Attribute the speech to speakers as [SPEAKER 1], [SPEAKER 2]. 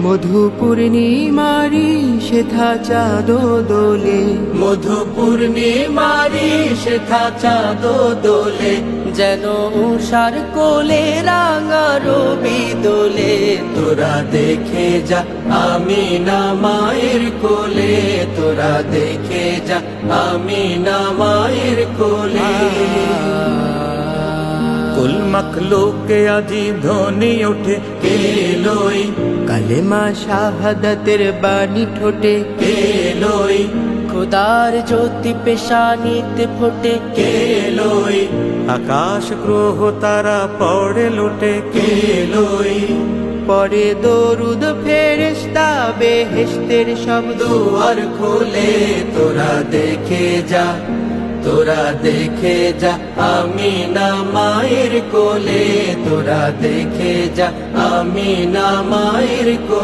[SPEAKER 1] মধু পূর্ণিমারি সেথা চাঁদ দোলে,
[SPEAKER 2] মধু পূর্ণিমারি সেথা চাঁদ দোলে,
[SPEAKER 1] যেন উষার কোলে রাঙা রবি দোলে।
[SPEAKER 2] তোরা দেখে যা আমিনা মায়ের কোলে, তোরা দেখে যা আমিনা মায়ের কোলে। কুল মখলুকে আজি ধ্বনি ওঠে কেলোই,
[SPEAKER 1] কালেমা শাহাদাতের বাণী ঠোঁটে,
[SPEAKER 2] কেলোই
[SPEAKER 1] খোদার জ্যোতি পেশানিতে ফোটে,
[SPEAKER 2] কেলোই আকাশ গ্রহ তারা পড়ে লুটে কেলোই।
[SPEAKER 1] পরে দরুদ ফেরেশতা বেহেশতের শব্দ
[SPEAKER 2] দুয়ার খোলে, তোরা দেখে যা, তোরা দেখে যা আমিনা মায়ের কোলে, তোরা দেখে যা আমিনা মায়ের কোলে।